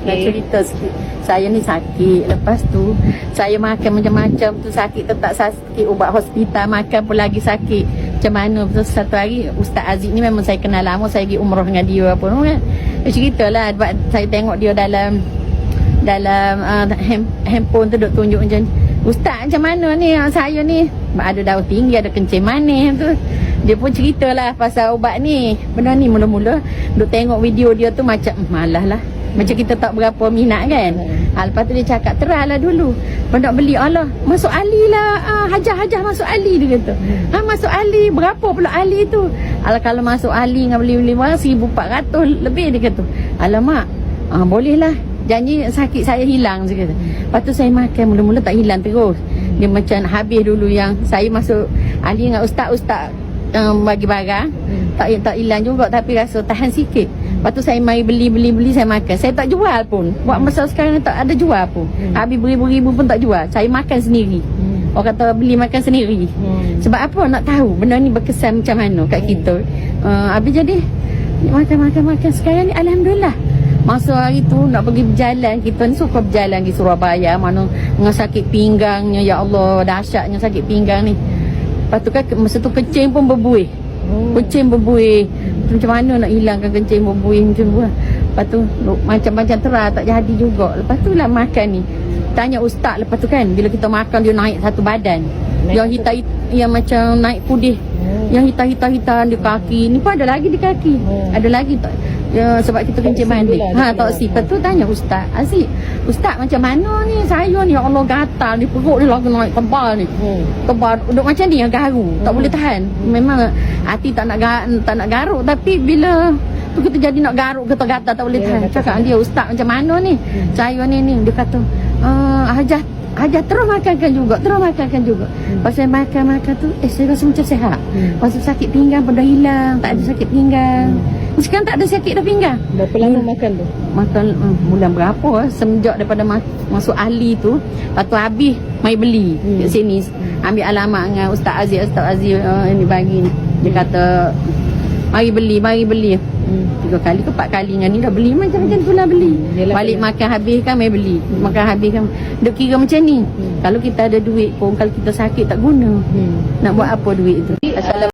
Nak cerita sikit. Saya ni sakit. Lepas tu saya makan macam-macam tu sakit, tetap sakit, ubat hospital, makan pun lagi sakit. Macam mana? Betul satu hari Ustaz Aziz ni memang saya kenal lama, saya pergi umrah dengan dia apa kan. Dia ceritalah sebab saya tengok dia dalam handphone tu duk tunjuk macam, Ustaz macam mana ni saya ni ada daun tinggi, ada kencing manis tu. Dia pun ceritalah pasal ubat ni. Benda ni mula-mula duk tengok video dia tu macam malah lah. Macam kita tak berapa minat kan. Lepas tu dia cakap terahlah dulu. Nak beli Allah. Masuk Ali lah. Hajah masuk Ali dia kata. Masuk Ali. Berapa pula Ali tu? Kalau masuk Ali dengan beli-beli barang 1,400 lebih dia kata. Alamak. Boleh lah. Janji sakit saya hilang je kata. Lepas tu saya makan mula-mula tak hilang terus. Dia macam habis dulu yang saya masuk Ali dengan ustaz bagi barang. Tak hilang juga tapi rasa tahan sikit. Lepas tu saya mari beli saya makan. Saya tak jual pun. Buat masa sekarang tak ada jual pun. Habis beribu-ribu pun tak jual. Saya makan sendiri. Orang kata beli makan sendiri. Sebab apa? Nak tahu benda ni berkesan macam mana kat kita. Habis jadi makan. Sekarang ni alhamdulillah. Masa hari tu nak pergi berjalan, kita ni suka berjalan di Surabaya, mana dengan sakit pinggangnya, ya Allah dahsyatnya sakit pinggang ni. Lepas tu kan masa tu kencing pun berbuih. Kencing berbuih. Macam mana nak hilangkan kencing berbuih macam tu. Lepas tu macam-macam terah tak jadi juga. Lepas tu lah makan ni. Tanya ustaz lepas tu kan, bila kita makan dia naik satu badan. Yang hitam yang macam naik pudih. Yang hitam di kaki. Ni pun ada lagi di kaki. Ada lagi tak. Ya, sebab kita kencing mandi. Toksik. Lepas tu tanya Ustaz Aziz, Ustaz macam mana ni saya ni, ya Allah gatal ni, perut ni lagi naik tebal ni. Tebal duduk macam ni yang garu, tak boleh tahan. Memang hati tak nak garuk, tapi bila tu kita jadi nak garuk, kita gatal tak boleh tahan. Cakap dia, Ustaz macam mana ni saya ni. Dia kata Hajah terus makankan juga. Pasal makan tu saya rasa macam sihat. Pasal sakit pinggang pun dah hilang, tak ada sakit pinggang. Sekarang tak ada sakit dah pinggang. Berapa lama makan tu? Makan bulan berapa semenjak daripada masuk Ali tu. Lepas tu habis mai beli kat sini. Ambil alamat dengan Ustaz Aziz ni bagi ni. Dia kata mari beli. 3 kali ke 4 kali dengan ni dah beli macam-macam tu lah beli. Balik makan habis kan mai beli. Makan habis kan. Duk kira macam ni. Kalau kita ada duit pun, kalau kita sakit tak guna. Nak buat apa duit tu?